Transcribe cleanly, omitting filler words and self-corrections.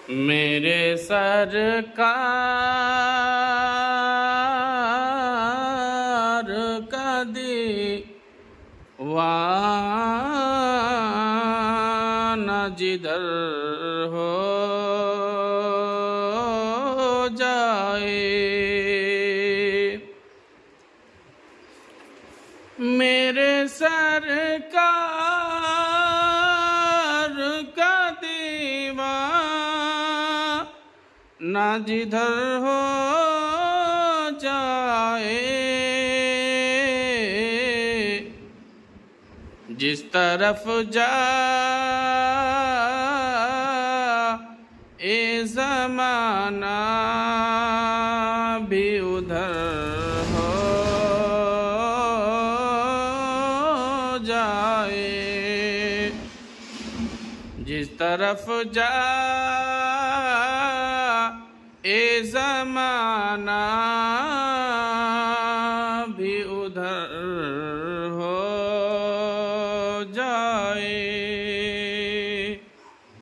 मेरे सरकार का दीवाना जिधर हो जाए। मेरे सरकार का दीवाना जिधर हो जाए। जिस तरफ जा ए ज़माना भी उधर हो जाए। जिस तरफ जा ए ज़माना भी उधर